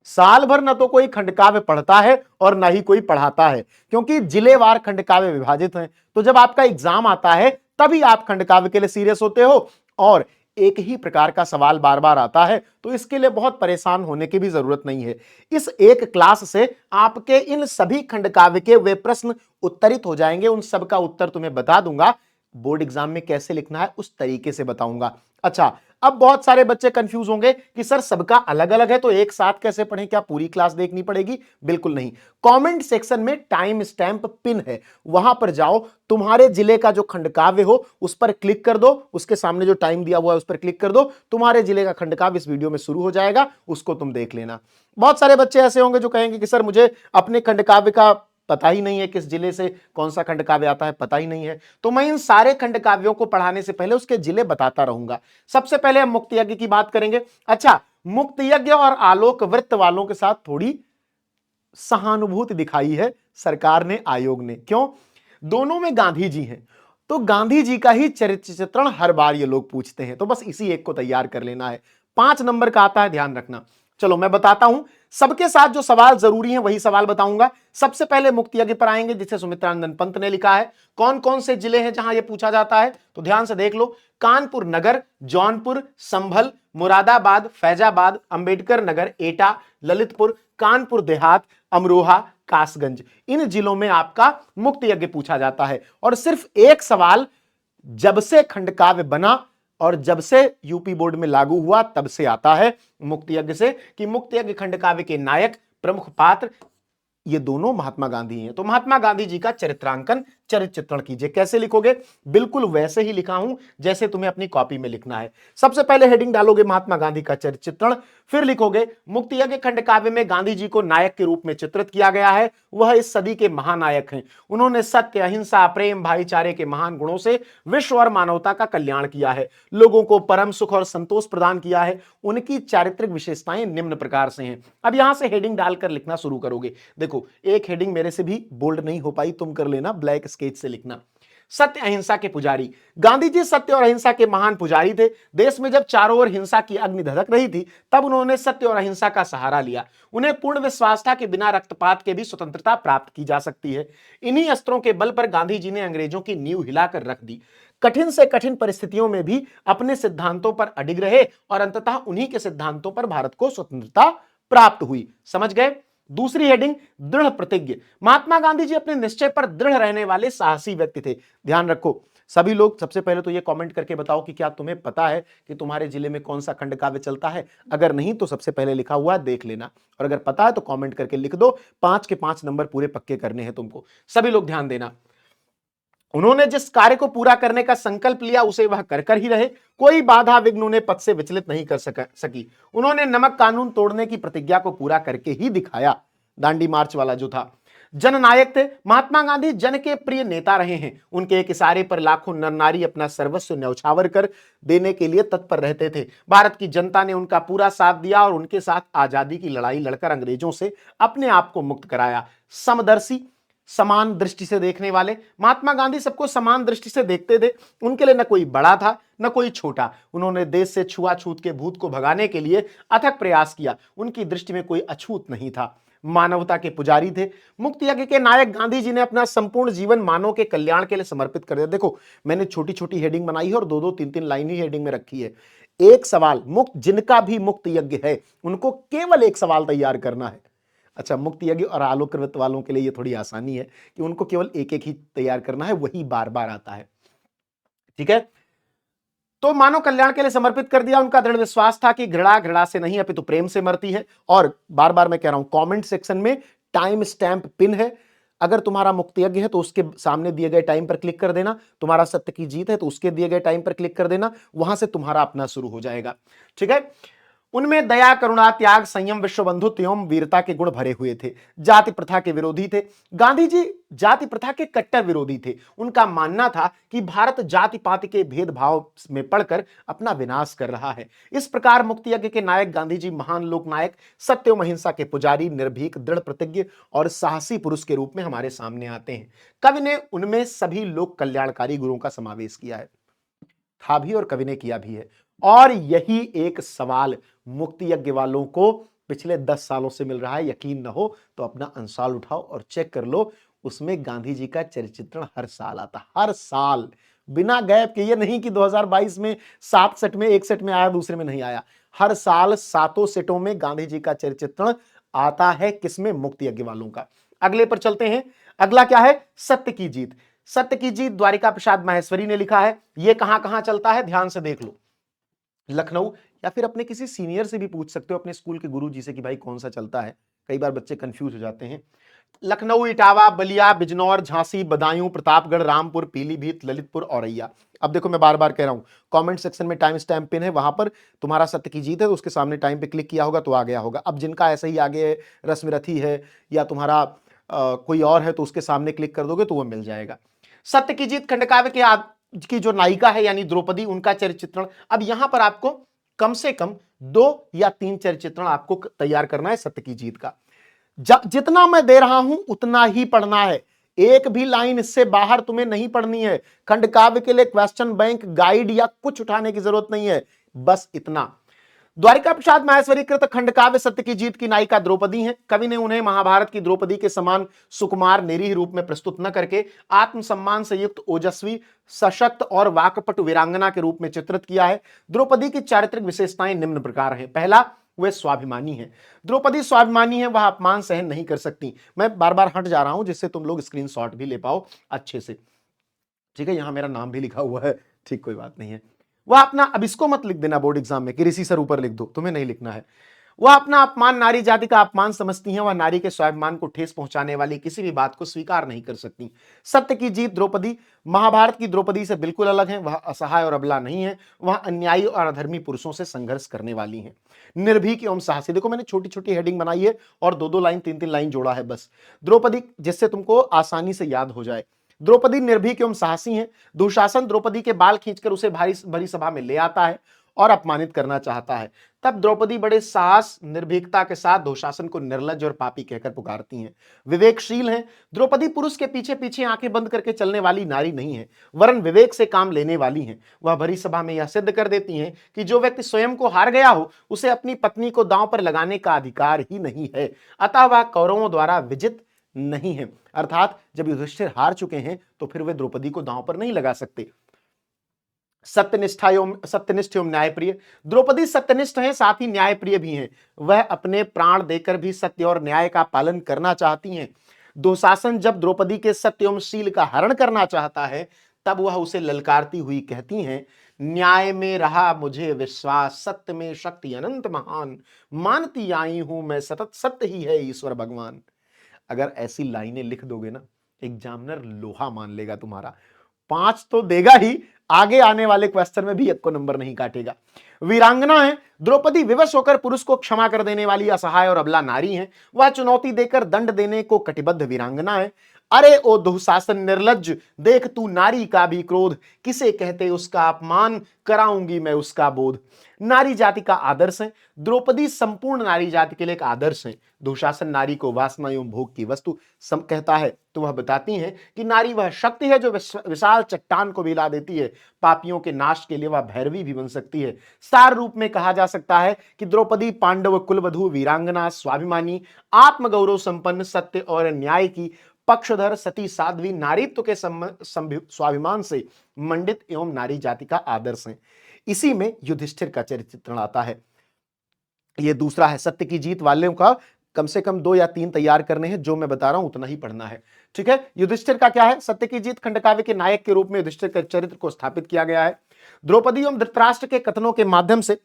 साल भर ना तो कोई खंडकाव्य पढ़ता है और ना ही कोई पढ़ाता है, क्योंकि जिलेवार खंडकाव्य विभाजित हैं। तो जब आपका एग्जाम आता है तभी आप खंडकाव्य के लिए सीरियस होते हो, और एक ही प्रकार का सवाल बार बार आता है, तो इसके लिए बहुत परेशान होने की भी जरूरत नहीं है। इस एक क्लास से आपके इन सभी खंडकाव्य के वे प्रश्न उत्तरित हो जाएंगे। उन सब का उत्तर तुम्हें बता दूंगा, बोर्ड एग्जाम में कैसे लिखना है उस तरीके से बताऊंगा। अच्छा, अब बहुत सारे बच्चे कंफ्यूज होंगे कि सर सबका अलग अलग है तो एक साथ कैसे पढ़ें, क्या पूरी क्लास देखनी पड़ेगी? बिल्कुल नहीं। कमेंट सेक्शन में टाइम स्टैंप पिन है, वहां पर जाओ, तुम्हारे जिले का जो खंडकाव्य हो उस पर क्लिक कर दो, उसके सामने जो टाइम दिया हुआ है उस पर क्लिक कर दो, तुम्हारे जिले का खंडकाव्य इस वीडियो में शुरू हो जाएगा, उसको तुम देख लेना। बहुत सारे बच्चे ऐसे होंगे जो कहेंगे कि सर मुझे अपने खंडकाव्य का पता ही नहीं है, किस जिले से कौन सा खंडकाव्य आता है पता ही नहीं है। तो मैं इन सारे खंडकाव्यों को पढ़ाने से पहले उसके जिले बताता रहूंगा। सबसे पहले हम मुक्त यज्ञ की बात करेंगे। अच्छा, मुक्त यज्ञ और आलोक वृत्त वालों के साथ थोड़ी सहानुभूति दिखाई है सरकार ने, आयोग ने। क्यों? दोनों में गांधी जी हैं, तो गांधी जी का ही चरित्र चित्रण हर बार ये लोग पूछते हैं, तो बस इसी एक को तैयार कर लेना है। 5 नंबर का आता है, ध्यान रखना। चलो मैं बताता हूं, सबके साथ जो सवाल जरूरी है वही सवाल बताऊंगा। सबसे पहले मुक्त यज्ञ पर आएंगे, जिसे सुमित्रानंदन पंत ने लिखा है। कौन कौन से जिले हैं जहां यह पूछा जाता है, तो ध्यान से देख लो। कानपुर नगर, जौनपुर, संभल, मुरादाबाद, फैजाबाद, अंबेडकर नगर, एटा, ललितपुर, कानपुर देहात, अमरोहा, कासगंज, इन जिलों में आपका मुक्त यज्ञ पूछा जाता है। और सिर्फ एक सवाल जब से खंडकाव्य बना और जब से यूपी बोर्ड में लागू हुआ तब से आता है मुक्त यज्ञ से, कि मुक्त यज्ञ खंडकाव्य के नायक, प्रमुख पात्र ये दोनों महात्मा गांधी हैं। तो महात्मा गांधी जी का चरित्रांकन, चरित्र चित्रण कीजिए। कैसे लिखोगे? बिल्कुल वैसे ही लिखा हूं जैसे तुम्हें अपनी कॉपी में लिखना है। सबसे पहले हेडिंग डालोगे महात्मा गांधी का चरित्र चित्रण, फिर लिखोगे मुक्त यज्ञ खंडकाव्य में गांधी जी को नायक के रूप में चित्रित किया गया है, वह इस सदी के महानायक हैं। उन्होंने सत्य, अहिंसा, प्रेम, भाईचारे के महान गुणों से विश्व और मानवता का कल्याण किया है, लोगों को परम सुख और संतोष प्रदान किया है। उनकी चारित्रिक विशेषताएं निम्न प्रकार से हैं। अब यहां से हेडिंग डालकर लिखना शुरू करोगे। देखो, एक हेडिंग मेरे से भी बोल्ड नहीं हो पाई, तुम कर लेना, ब्लैक स्केच से लिखना। सत्य अहिंसा के पुजारी। गांधी जी सत्य और अहिंसा के महान पुजारी थे। देश में जब चारों ओर हिंसा की अग्नि धधक रही थी, तब उन्होंने सत्य और अहिंसा का सहारा लिया। उन्हें पूर्ण विश्वास था कि बिना रक्तपात के भी स्वतंत्रता प्राप्त की जा सकती है। इन्हीं अस्त्रों के बल पर गांधी जी ने अंग्रेजों की नींव हिलाकर रख दी। कठिन से कठिन परिस्थितियों में भी अपने सिद्धांतों पर अडिग रहे और अंततः उन्हीं के सिद्धांतों पर भारत को स्वतंत्रता प्राप्त हुई। समझ गए? दूसरी हेडिंग, दृढ़ प्रतिज्ञ। महात्मा गांधी जी अपने निश्चय पर दृढ़ रहने वाले साहसी व्यक्ति थे। ध्यान रखो सभी लोग, सबसे पहले तो ये कमेंट करके बताओ कि क्या तुम्हें पता है कि तुम्हारे जिले में कौन सा खंडकाव्य चलता है। अगर नहीं तो सबसे पहले लिखा हुआ है देख लेना, और अगर पता है तो कमेंट करके लिख दो। 5 के 5 नंबर पूरे पक्के करने हैं तुमको। सभी लोग ध्यान देना, उन्होंने जिस कार्य को पूरा करने का संकल्प लिया उसे वह कर कर ही रहे। कोई बाधा विघ्न उन्हें पथ से विचलित नहीं कर सकी। उन्होंने नमक कानून तोड़ने की प्रतिज्ञा को पूरा करके ही दिखाया। दांडी मार्च वाला जो था, जननायक थे। महात्मा गांधी जन के प्रिय नेता रहे हैं। उनके एक इशारे पर लाखों नर नारी अपना सर्वस्व न्यौछावर कर देने के लिए तत्पर रहते थे। भारत की जनता ने उनका पूरा साथ दिया और उनके साथ आजादी की लड़ाई लड़कर अंग्रेजों से अपने आप को मुक्त कराया। समदर्शी, समान दृष्टि से देखने वाले। महात्मा गांधी सबको समान दृष्टि से देखते थे। उनके लिए न कोई बड़ा था न कोई छोटा। उन्होंने देश से छुआछूत के भूत को भगाने के लिए अथक प्रयास किया। उनकी दृष्टि में कोई अछूत नहीं था। मानवता के पुजारी थे। मुक्त यज्ञ के नायक गांधी जी ने अपना संपूर्ण जीवन मानव के कल्याण के लिए समर्पित कर दिया। देखो, मैंने छोटी छोटी हेडिंग बनाई है और 2-2, 3-3 लाइन ही हेडिंग में रखी है। एक सवाल, मुक्त जिनका भी मुक्त यज्ञ है उनको केवल एक सवाल तैयार करना है। अच्छा, मुक्त यज्ञ और आलोक वालों के लिए ये थोड़ी आसानी है कि उनको केवल एक एक ही तैयार करना है, वही बार बार आता है। ठीक है, तो मानव कल्याण के लिए समर्पित कर दिया। उनका दृढ़ विश्वास था कि घृणा घृणा से नहीं अपितु प्रेम से मरती है। और बार बार मैं कह रहा हूं, कमेंट सेक्शन में टाइम स्टैंप पिन है। अगर तुम्हारा मुक्त यज्ञ है तो उसके सामने दिए गए टाइम पर क्लिक कर देना। तुम्हारा सत्य की जीत है तो उसके दिए गए टाइम पर क्लिक कर देना। वहां से तुम्हारा अपना शुरू हो जाएगा। ठीक है, उनमें दया, करुणा, त्याग, संयम, विश्वबंधुत्व एवं वीरता के गुण भरे हुए थे। जाति प्रथा के विरोधी थे। गांधी जी जाति प्रथा के कट्टर विरोधी थे। उनका मानना था कि भारत जाति पाति के भेदभाव में पड़कर अपना विनाश कर रहा है। इस प्रकार मुक्त यज्ञ के नायक गांधी जी महान लोक नायक, सत्य एवं अहिंसा के पुजारी, निर्भीक, दृढ़ प्रतिज्ञ और साहसी पुरुष के रूप में हमारे सामने आते हैं। कवि ने उनमें सभी लोक कल्याणकारी गुणों का समावेश किया है, था भी और कवि ने किया भी है। और यही एक सवाल मुक्त यज्ञ वालों को पिछले 10 सालों से मिल रहा है। यकीन न हो तो अपना अंसाल उठाओ और चेक कर लो, उसमें गांधी जी का चरित्र चित्रण हर साल आता, हर साल बिना गैप के। ये नहीं कि 2022 में 7 सेट में, एक सेट में आया, दूसरे में नहीं आया, हर साल 7 सेटों में गांधी जी का चरित्र चित्रण आता है। किसमें? मुक्त यज्ञ वालों का। अगले पर चलते हैं। अगला क्या है? सत्य की जीत। सत्य की जीत द्वारिका प्रसाद माहेश्वरी ने लिखा है। यह कहां कहां चलता है, ध्यान से देख लो। लखनऊ, या फिर अपने किसी सीनियर से भी पूछ सकते हो, अपने स्कूल के गुरु जी से, कि भाई कौन सा चलता है। कई बार बच्चे कंफ्यूज हो जाते हैं। लखनऊ, इटावा, बलिया, बिजनौर, झांसी, बदायूं, प्रतापगढ़, रामपुर, पीलीभीत, ललितपुर, औरैया। अब देखो मैं बार बार कह रहा हूं, कमेंट सेक्शन में टाइम स्टैम्प पिन है, वहां पर तुम्हारा सत्य की जीत है, तो उसके सामने टाइम पे क्लिक किया होगा तो आ गया होगा। अब जिनका ऐसे ही आगे है, रश्मिरथी है, या तुम्हारा कोई और है, तो उसके सामने क्लिक कर दोगे तो वो मिल जाएगा। सत्य की जीत खंडकाव्य की जो नायिका है यानी द्रौपदी, उनका चरित्र चित्रण। अब यहां पर आपको कम से कम 2 या 3 चरित्र चित्रण आपको तैयार करना है सत्य की जीत का। जितना मैं दे रहा हूं उतना ही पढ़ना है, एक भी लाइन इससे बाहर तुम्हें नहीं पढ़नी है। खंडकाव्य के लिए क्वेश्चन बैंक, गाइड या कुछ उठाने की जरूरत नहीं है, बस इतना। द्वारिका प्रसाद माहेश्वरी कृत खंडकाव्य सत्य की जीत की नायिका द्रौपदी हैं। कवि ने उन्हें महाभारत की द्रौपदी के समान सुकुमार निरीह रूप में प्रस्तुत न करके आत्मसम्मान से युक्त, ओजस्वी, सशक्त और वाक्पटु वीरांगना के रूप में चित्रित किया है। द्रौपदी की चारित्रिक विशेषताएं निम्न प्रकार हैं। पहला, वे स्वाभिमानी है। द्रौपदी स्वाभिमानी है, वह अपमान सहन नहीं कर सकती। मैं बार बार हट जा रहा हूं जिससे तुम लोग स्क्रीनशॉट भी ले पाओ अच्छे से, ठीक है। यहां मेरा नाम भी लिखा हुआ है, ठीक, कोई बात नहीं है। वह अपना, अब इसको मत लिख देना बोर्ड एग्जाम में कि ऋषि सर ऊपर लिख दो, तुम्हें नहीं लिखना है। वह अपना अपमान नारी जाति का अपमान समझती हैं। वह नारी के स्वाभिमान को ठेस पहुंचाने वाली किसी भी बात को स्वीकार नहीं कर सकती। सत्य की जीत द्रौपदी महाभारत की द्रौपदी से बिल्कुल अलग है। वह असहाय और अबला नहीं है, वह अन्यायी और अधर्मी पुरुषों से संघर्ष करने वाली हैं। निर्भीक एवं साहसी, देखो मैंने छोटी छोटी हेडिंग बनाई है और 2-2 लाइन, 3-3 लाइन जोड़ा है बस, द्रौपदी, जिससे तुमको आसानी से याद हो जाए। द्रौपदी निर्भीक एवं साहसी है। दुशासन द्रौपदी के बाल खींचकर उसे भरी सभा में ले आता है और अपमानित करना चाहता है। तब द्रौपदी बड़े साहस, निर्भीकता के साथ दुशासन को निर्लज्ज और पापी कहकर पुकारती हैं। विवेकशील हैं। द्रौपदी पुरुष के पीछे पीछे आंखें बंद करके चलने वाली नारी नहीं है, वरन विवेक से काम लेने वाली हैं। वह भरी सभा में यह सिद्ध कर देती हैं कि जो व्यक्ति स्वयं को हार गया हो, उसे अपनी पत्नी को दांव पर लगाने का अधिकार ही नहीं है। अतः वह कौरवों द्वारा विजित नहीं है। अर्थात जब युधिष्ठिर हार चुके हैं तो फिर वे द्रौपदी को दांव पर नहीं लगा सकते। सत्यनिष्ठ एवं न्यायप्रिय, द्रौपदी सत्यनिष्ठ है, साथ ही न्यायप्रिय भी हैं। वह अपने प्राण देकर भी सत्य और न्याय का पालन करना चाहती हैं। दुशासन जब द्रौपदी के सत्य एवं शील का हरण करना चाहता है, तब वह उसे ललकारती हुई कहती हैं, न्याय में रहा मुझे विश्वास, सत्य में शक्ति अनंत महान, मानती आई हूं मैं सतत, सत्य ही है ईश्वर भगवान। अगर ऐसी लाइनें लिख दोगे ना, एग्जामिनर लोहा मान लेगा तुम्हारा। 5 तो देगा ही, आगे आने वाले क्वेश्चन में भी 1 को नंबर नहीं काटेगा। वीरांगना है। द्रौपदी विवश होकर पुरुष को क्षमा कर देने वाली असहाय और अबला नारी है। वह चुनौती देकर दंड देने को कटिबद्ध वीरांगना है। अरे ओ दुशासन निर्लज्ज, देख तू नारी का भी क्रोध, किसे कहते उसका अपमान, कराऊंगी मैं उसका बोध। नारी जाति का आदर्श है। द्रौपदी संपूर्ण नारी जाति के लिए एक आदर्श है। दुशासन नारी को वासना एवं भोग की वस्तु कहता है, तो वह बताती हैं कि नारी वह शक्ति है जो विशाल चट्टान को भी हिला देती है। पापियों के नाश के लिए वह भैरवी भी बन सकती है। सार रूप में कहा जा सकता है कि द्रौपदी पांडव कुलवधु, वीरांगना, स्वाभिमानी, आत्मगौरव संपन्न, सत्य और न्याय की पक्षधर, सती, साध्वी, नारीत्व के स्वाभिमान से मंडित एवं नारी जाति का आदर्श है। इसी में युधिष्ठिर का चरित्र चित्रण आता है। यह दूसरा है। सत्य की जीत वालों का कम से कम 2 या 3 तैयार करने हैं, जो मैं बता रहा हूं उतना ही पढ़ना है, ठीक है। युधिष्ठिर का क्या है? सत्य की जीत खंडकाव्य के नायक के रूप में युधिष्ठिर के चरित्र को स्थापित किया गया है। द्रौपदी एवं धृतराष्ट्र के कथनों के माध्यम से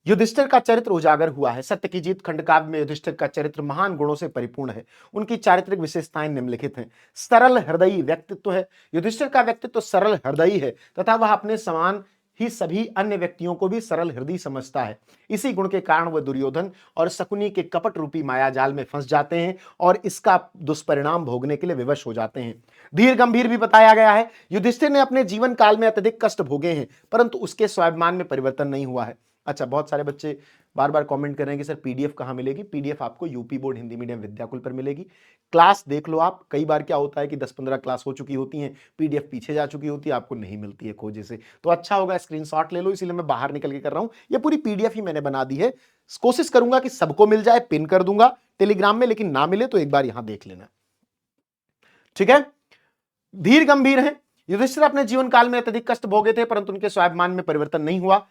युधिष्ठिर का चरित्र उजागर हुआ है। सत्य की जीत खंडकाव्य में युधिष्ठिर का चरित्र महान गुणों से परिपूर्ण है। उनकी चारित्रिक विशेषताएं निम्नलिखित हैं। सरल हृदयी व्यक्तित्व है। युधिष्ठिर का व्यक्तित्व सरल हृदयी है तथा वह अपने समान ही सभी अन्य व्यक्तियों को भी सरल हृदय समझता है। इसी गुण के कारण वह दुर्योधन और शकुनी के कपट रूपी मायाजाल में फंस जाते हैं और इसका दुष्परिणाम भोगने के लिए विवश हो जाते हैं। धीर गंभीर भी बताया गया है। युधिष्ठिर ने अपने जीवन काल में अत्यधिक कष्ट भोगे हैं, परंतु उसके स्वाभिमान में परिवर्तन नहीं हुआ है। अच्छा, बहुत सारे बच्चे बार बार कमेंट कर रहे हैं कि सर पीडीएफ कहां मिलेगी। पीडीएफ आपको UP board Hindi medium Vidyakul पर मिलेगी। क्लास देख लो आप। कई बार क्या होता है कि 10-15 क्लास हो चुकी होती हैं, पीडीएफ पीछे जा चुकी होती है, आपको नहीं मिलती है खोजे से। तो अच्छा होगा स्क्रीनशॉट ले लो, इसीलिए मैं बाहर निकल के कर रहा हूं। ये पूरी पीडीएफ ही मैंने बना दी है, कोशिश करूंगा कि सबको मिल जाए, पिन कर दूंगा टेलीग्राम में, लेकिन ना मिले तो एक बार यहां देख लेना। ठीक है। धीर गंभीर है। युधिष्ठिर अपने जीवन काल में अत्यधिक कष्ट भोगे थे, परंतु उनके स्वाभिमान में परिवर्तन नहीं हुआ।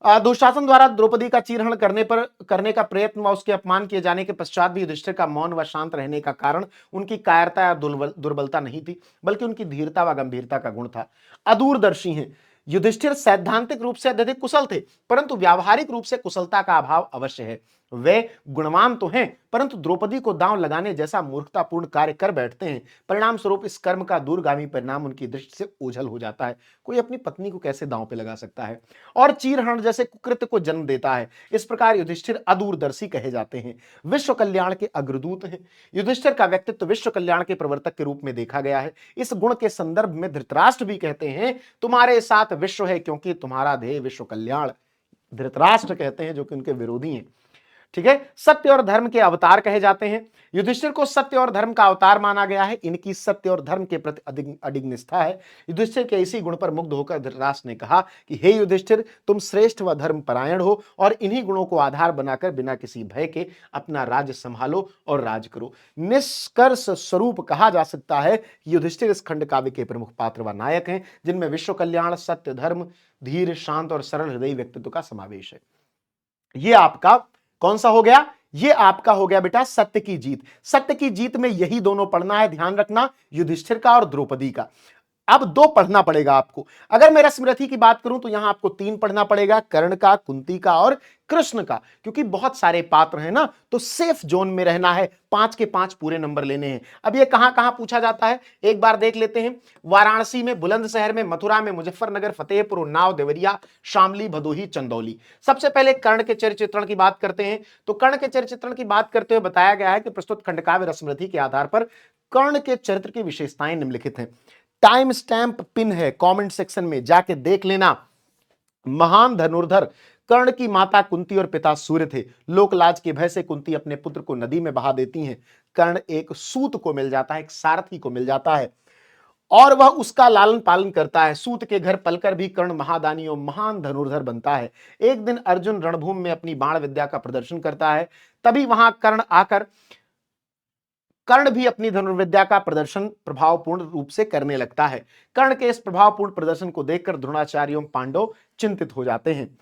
दुशासन द्वारा द्रौपदी का चीरहरण करने का प्रयत्न व उसके अपमान किए जाने के पश्चात भी युधिष्ठिर का मौन व शांत रहने का कारण उनकी कायरता या दुर्बलता नहीं थी, बल्कि उनकी धीरता व गंभीरता का गुण था। अदूरदर्शी हैं। युधिष्ठिर सैद्धांतिक रूप से अत्यधिक कुशल थे, परंतु व्यावहारिक रूप से कुशलता का अभाव अवश्य है। वे गुणवान तो हैं, परंतु द्रौपदी को दांव लगाने जैसा मूर्खतापूर्ण कार्य कर बैठते हैं। परिणाम स्वरूप इस कर्म का दूरगामी परिणाम उनकी दृष्टि से ओझल हो जाता है। कोई अपनी पत्नी को कैसे दांव पे लगा सकता है, और चीरहरण जैसे कुकृत्य को जन्म देता है। इस प्रकार युधिष्ठिर अदूरदर्शी कहे जाते हैं, विश्व कल्याण के अग्रदूत हैं। युधिष्ठिर का व्यक्तित्व विश्व कल्याण के प्रवर्तक के रूप में देखा गया है। इस गुण के संदर्भ में धृतराष्ट्र भी कहते हैं, तुम्हारे साथ विश्व है, क्योंकि तुम्हारा ध्येय विश्व कल्याण। धृतराष्ट्र कहते हैं, जो कि उनके विरोधी हैं। ठीक है। सत्य और धर्म के अवतार कहे जाते हैं। युधिष्ठिर को सत्य और धर्म का अवतार माना गया है। इनकी सत्य और धर्म के प्रति अडिग निष्ठा है। युधिष्ठिर के इसी गुण पर मुग्ध होकर धृतराष्ट्र ने कहा कि हे युधिष्ठिर, तुम श्रेष्ठ व धर्म परायण हो, और इन्हीं गुणों को आधार बनाकर बिना किसी भय के अपना राज्य संभालो और राज करो। निष्कर्ष स्वरूप कहा जा सकता है कि युधिष्ठिर इस खंड काव्य के प्रमुख पात्र व नायक हैं, जिनमें विश्व कल्याण, सत्य, धर्म, धीर, शांत और सरल हृदय व्यक्तित्व का समावेश है। ये आपका कौन सा हो गया? ये आपका हो गया बेटा सत्य की जीत। सत्य की जीत में यही दोनों पढ़ना है, ध्यान रखना, युधिष्ठिर का और द्रौपदी का। अब दो पढ़ना पड़ेगा आपको। अगर मैं रश्मिरथी की बात करूं तो यहां आपको 3 पढ़ना पड़ेगा, कर्ण का, कुंती का और कृष्ण का, क्योंकि बहुत सारे पात्र हैं ना, तो सेफ जोन में रहना है। 5 के 5 पूरे नंबर लेने हैं। अब ये कहां कहां पूछा जाता है एक बार देख लेते हैं। वाराणसी में, बुलंदशहर में, मथुरा में, मुजफ्फरनगर, फतेहपुर, उन्नाव, देवरिया, शामली, भदोही, चंदौली। सबसे पहले कर्ण के चरित्र चित्रण की बात करते हैं। तो कर्ण के चरित्र चित्रण की बात करते हुए बताया गया है कि प्रस्तुत खंडकाव्य रश्मिरथी के आधार पर कर्ण के चरित्र की विशेषताएं निम्नलिखित हैं। टाइम स्टैंप पिन है कमेंट सेक्शन में, जाके देख लेना। महान धनुर्धर कर्ण की माता कुंती और पिता सूर्य थे। लोकलाज के भय से कुंती अपने पुत्र को नदी में बहा देती हैं। कर्ण एक सूत को मिल जाता है, एक सारथी को मिल जाता है, और वह उसका लालन पालन करता है। सूत के घर पलकर भी कर्ण महादानी और महान धनुर्धर बनता है। एक दिन अर्जुन रणभूमि में अपनी बाण विद्या का प्रदर्शन करता है। तभी वहां कर्ण भी अपनी धनुर्विद्या का प्रदर्शन प्रभावपूर्ण रूप से करने लगता है। कर्ण के इस प्रभावपूर्ण प्रदर्शन को देखकर द्रोणाचार्य एवं पांडव चिंतित हो जाते हैं।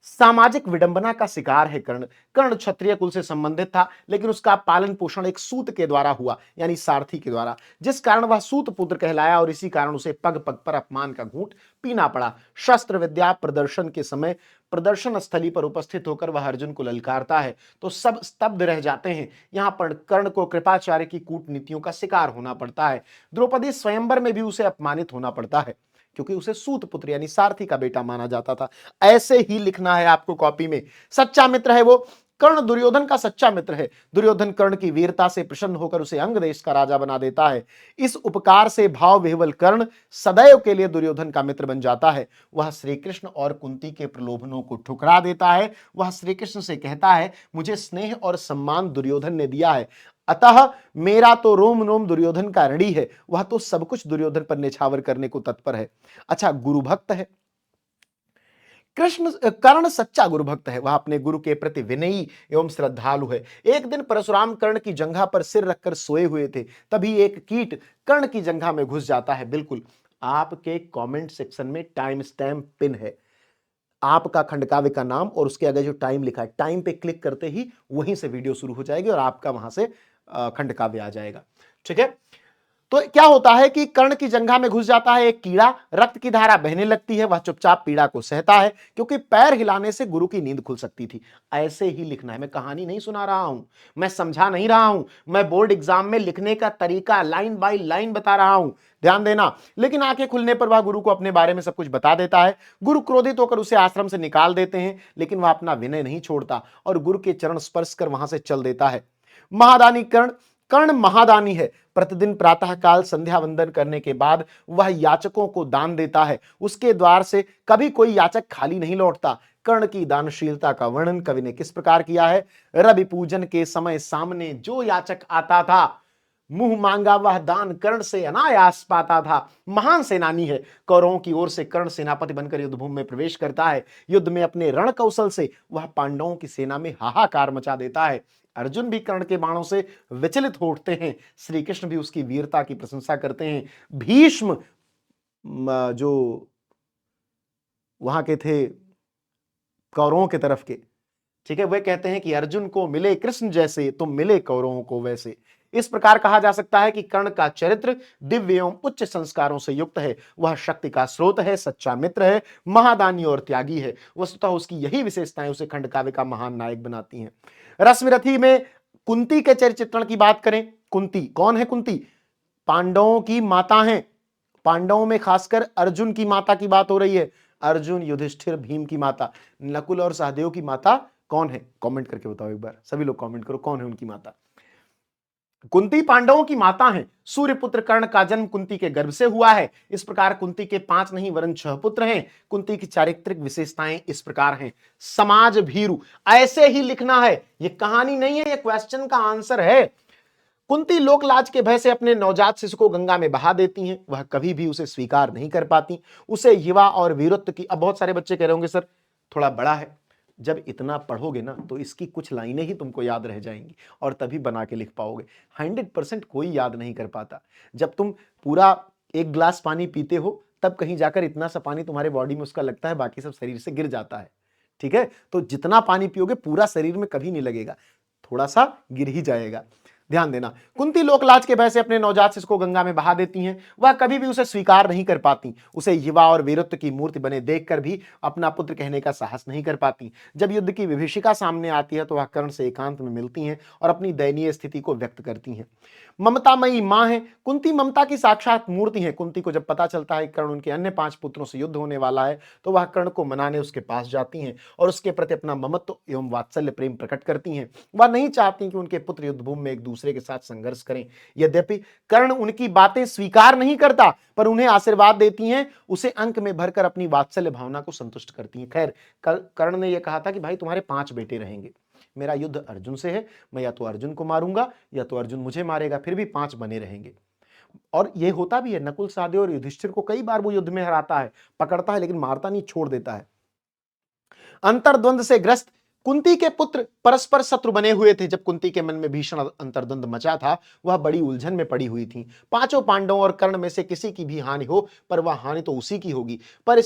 सामाजिक विडंबना का शिकार है कर्ण। कर्ण क्षत्रिय कुल से संबंधित था, लेकिन उसका पालन पोषण एक सूत के द्वारा हुआ, यानी सारथी के द्वारा, जिस कारण वह सूत पुत्र कहलाया, और इसी कारण उसे पग पग पर अपमान का घूंट पीना पड़ा। शस्त्र विद्या प्रदर्शन के समय प्रदर्शन स्थली पर उपस्थित होकर वह अर्जुन को ललकारता है, तो सब स्तब्ध रह जाते हैं। यहां पर कर्ण को कृपाचार्य की कूटनीतियों का शिकार होना पड़ता है। द्रौपदी स्वयंवर में भी उसे अपमानित होना पड़ता है, क्योंकि उसे सूत पुत्र यानी सारथी का बेटा माना जाता था। ऐसे ही लिखना है आपको कॉपी में। सच्चा मित्र है वो। कर्ण दुर्योधन का सच्चा मित्र है। दुर्योधन कर्ण की वीरता से प्रसन्न होकर उसे अंग देश का राजा बना देता है। इस उपकार से भाव विह्वल कर्ण सदैव के लिए दुर्योधन का मित्र बन जाता है। वह श्री कृष्ण और कुंती के प्रलोभनों को ठुकरा देता है। वह श्री कृष्ण से कहता है, मुझे स्नेह और सम्मान दुर्योधन ने दिया है, अतः मेरा तो रोम रोम दुर्योधन का ऋणी है। वह तो सब कुछ दुर्योधन पर निछावर करने को तत्पर है। अच्छा, गुरु भक्त है कर्ण सच्चा गुरु भक्त है। वह अपने गुरु के प्रति विनयी एवं श्रद्धालु है। एक दिन परशुराम कर्ण की जंघा पर सिर रखकर सोए हुए थे, तभी एक कीट कर्ण की जंघा में घुस जाता है। बिल्कुल आपके कमेंट सेक्शन में टाइम स्टैम्प पिन है, आपका खंडकाव्य का नाम और उसके आगे जो टाइम लिखा है, टाइम पे क्लिक करते ही वहीं से वीडियो शुरू हो जाएगी और आपका वहां से खंडकाव्य आ जाएगा। ठीक है। तो क्या होता है कि कर्ण की जंघा में घुस जाता है एक कीड़ा, रक्त की धारा बहने लगती है। वह चुपचाप पीड़ा को सहता है, क्योंकि पैर हिलाने से गुरु की नींद खुल सकती थी। ऐसे ही लिखना है। मैं कहानी नहीं सुना रहा हूं, मैं समझा नहीं रहा हूं, मैं बोर्ड एग्जाम में लिखने का तरीका लाइन बाय लाइन बता रहा हूं, ध्यान देना। लेकिन आंखें खुलने पर वह गुरु को अपने बारे में सब कुछ बता देता है। गुरु क्रोधित होकर उसे आश्रम से निकाल देते हैं, लेकिन वह अपना विनय नहीं छोड़ता और गुरु के चरण स्पर्श कर वहां से चल देता है। महादानी कर्ण महादानी है। प्रतिदिन प्रातः काल संध्या वंदन करने के बाद वह याचकों को दान देता है। उसके द्वार से कभी कोई याचक खाली नहीं लौटता। कर्ण की दानशीलता का वर्णन कवि ने किस प्रकार किया है? रवि पूजन के समय सामने जो याचक आता था मुंह मांगा वह दान कर्ण से अनायास पाता था। महान सेनानी है। कौरवों की ओर से कर्ण सेनापति बनकर युद्धभूमि में प्रवेश करता है। युद्ध में अपने रण कौशल से वह पांडवों की सेना में हाहाकार मचा देता है। अर्जुन भी कर्ण के बाणों से विचलित हो उठते हैं। श्री कृष्ण भी उसकी वीरता की प्रशंसा करते हैं। भीष्म जो वहां के थे कौरवों के तरफ के, ठीक है, वे कहते हैं कि अर्जुन को मिले कृष्ण जैसे तुम मिले कौरवों को वैसे। इस प्रकार कहा जा सकता है कि कर्ण का चरित्र दिव्य एवं उच्च संस्कारों से युक्त है। वह शक्ति का स्रोत है, सच्चा मित्र है, महादानी और त्यागी है। वस्तुतः उसकी यही विशेषताएं उसे खंड काव्य का महान नायक बनाती हैं। रश्मिरथी में कुंती के चरित्र चित्रण की बात करें, कुंती कौन है? कुंती पांडवों की माता है। पांडवों में खासकर अर्जुन की माता की बात हो रही है। अर्जुन, युधिष्ठिर, भीम की माता। नकुल और सहदेव की माता कौन है? कमेंट करके बताओ एक बार, सभी लोग कमेंट करो कौन है उनकी माता। कुंती पांडवों की माता है। सूर्यपुत्र कर्ण का जन्म कुंती के गर्भ से हुआ है। इस प्रकार कुंती के 5 नहीं वरन 6 पुत्र हैं। कुंती की चारित्रिक विशेषताएं इस प्रकार हैं। समाज भीरु, ऐसे ही लिखना है, ये कहानी नहीं है, ये क्वेश्चन का आंसर है। कुंती लोकलाज के भय से अपने नवजात शिशु को गंगा में बहा देती हैं। वह कभी भी उसे स्वीकार नहीं कर पाती। उसे युवा और वीरत्व की, अब बहुत सारे बच्चे कह रहे होंगे सर थोड़ा बड़ा है। जब इतना पढ़ोगे ना तो इसकी कुछ लाइनें ही तुमको याद रह जाएंगी और तभी बना के लिख पाओगे। 100% कोई याद नहीं कर पाता। जब तुम पूरा 1 गिलास पानी पीते हो तब कहीं जाकर इतना सा पानी तुम्हारे बॉडी में उसका लगता है, बाकी सब शरीर से गिर जाता है। ठीक है, तो जितना पानी पियोगे पूरा शरीर में कभी नहीं लगेगा, थोड़ा सा गिर ही जाएगा। ध्यान देना। कुंती लोकलाज के भय से अपने नवजात शिशु को गंगा में बहा देती हैं। वह कभी भी उसे स्वीकार नहीं कर पाती। उसे युवा और वीरत्व की मूर्ति बने देखकर भी अपना पुत्र कहने का साहस नहीं कर पाती। जब युद्ध की विभीषिका सामने आती है तो वह कर्ण से एकांत में मिलती हैं और अपनी दयनीय स्थिति को व्यक्त करती हैं। ममतामयी मां है। कुंती ममता की साक्षात मूर्ति है। कुंती को जब पता चलता है कि कर्ण उनके अन्य 5 पुत्रों से युद्ध होने वाला है तो वह कर्ण को मनाने उसके पास जाती हैं और उसके प्रति अपना ममत्व एवं वात्सल्य प्रेम प्रकट करती हैं। वह नहीं चाहती कि उनके पुत्र युद्धभूमि में एक दूसरे के साथ संघर्ष करें। यद्यपि कर्ण उनकी बातें स्वीकार नहीं करता पर उन्हें आशीर्वाद देती हैं, उसे अंक में भरकर अपनी वात्सल्य भावना को संतुष्ट करती हैं। खैर, कर्ण ने यह कहा था कि भाई तुम्हारे 5 बेटे रहेंगे, मेरा युद्ध अर्जुन से है, मैं या तो अर्जुन को मारूंगा या तो अर्जुन मुझे मारेगा, फिर भी 5 बने रहेंगे। और यह होता भी है। नकुल, सहदेव और युधिष्ठिर को कई बार वो युद्ध में हराता है, पकड़ता है, लेकिन मारता नहीं, छोड़ देता है। अंतर्द्वंद से ग्रस्त कुंती के पुत्र परस्पर शत्रु बने हुए थे। जब कुंती के मन में भीषण अंतर्द्वंद मचा था, वह बड़ी उलझन में पड़ी हुई थी। 5 पांडवों और कर्ण में से किसी की भी हानि हो पर वह हानि तो उसी की होगी। पर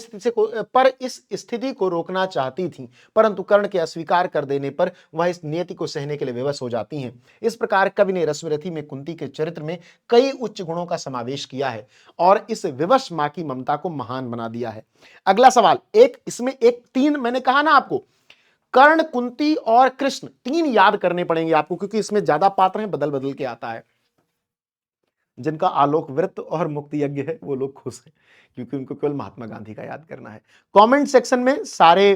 इस स्थिति को रोकना चाहती थी, परंतु कर्ण के अस्वीकार कर देने पर वह इस नियति को सहने के लिए विवश हो जाती हैं। इस प्रकार कवि ने रश्मिरथी में कुंती के चरित्र में कई उच्च गुणों का समावेश किया है और इस विवश मां की ममता को महान बना दिया है। अगला सवाल, इसमें 3 मैंने कहा ना आपको, कर्ण, कुंती और कृष्ण, 3 याद करने पड़ेंगे आपको क्योंकि इसमें ज्यादा पात्र हैं, बदल बदल के आता है। जिनका आलोक वृत्त और मुक्ति यज्ञ है वो लोग खुश हैं क्योंकि उनको केवल महात्मा गांधी का याद करना है। कमेंट सेक्शन में सारे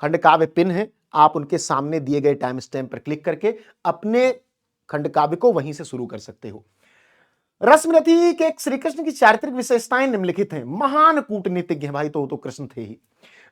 खंड काव्य पिन है, आप उनके सामने दिए गए टाइम स्टैम्प पर क्लिक करके अपने खंड काव्य को वहीं से शुरू कर सकते हो। रश्मिरथी के श्री कृष्ण की चारित्रिक विशेषताएं निम्नलिखित हैं। महान कूटनीतिज्ञ, भाई तो कृष्ण थे ही।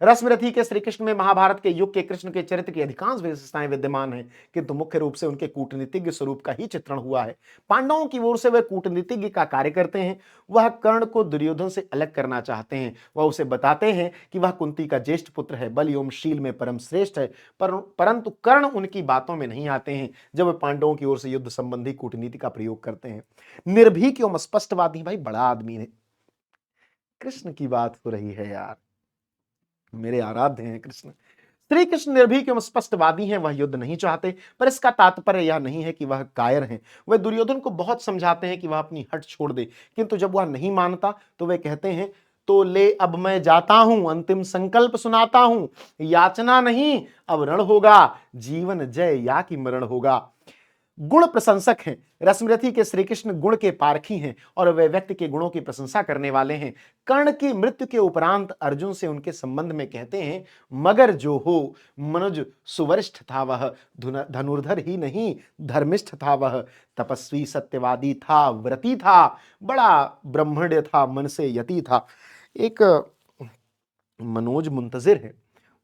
रश्मिरथी के श्री कृष्ण में महाभारत के युग के कृष्ण के चरित्र की अधिकांश विशेषताएं विद्यमान हैं, किंतु मुख्य रूप से उनके कूटनीतिज्ञ स्वरूप का ही चित्रण हुआ है। पांडवों की ओर से वे कूटनीतिज्ञ का कार्य करते हैं। वह कर्ण को दुर्योधन से अलग करना चाहते हैं। वह उसे बताते हैं कि वह कुंती का ज्येष्ठ पुत्र है, बल एवं शील में परम श्रेष्ठ है, परंतु कर्ण उनकी बातों में नहीं आते हैं जब वे पांडवों की ओर से युद्ध संबंधी कूटनीति का प्रयोग करते हैं। निर्भीक एवं स्पष्टवादी, भाई बड़ा आदमी है। कृष्ण की बात हो रही है यार, मेरे आराध्य हैं कृष्ण। श्री कृष्ण निर्भीक एवं स्पष्टवादी हैं। वह युद्ध नहीं चाहते, पर इसका तात्पर्य यह नहीं है कि वह कायर हैं। वह दुर्योधन को बहुत समझाते हैं कि वह अपनी हट छोड़ दे, किंतु जब वह नहीं मानता तो वे कहते हैं तो ले अब मैं जाता हूं, अंतिम संकल्प सुनाता हूं, याचना नहीं अब रण होगा, जीवन जय या कि मरण होगा। गुण प्रशंसक हैं। रश्मिरथी के श्री कृष्ण गुण के पारखी हैं और वे व्यक्ति के गुणों की प्रशंसा करने वाले हैं। कर्ण की मृत्यु के उपरांत अर्जुन से उनके संबंध में कहते हैं, मगर जो हो मनुज सुवरिष्ठ था वह, धनुर्धर ही नहीं धर्मिष्ठ था वह, तपस्वी सत्यवादी था, व्रती था, बड़ा ब्रह्मण्य था, मन से यति था। एक मनोज मुंतजिर है,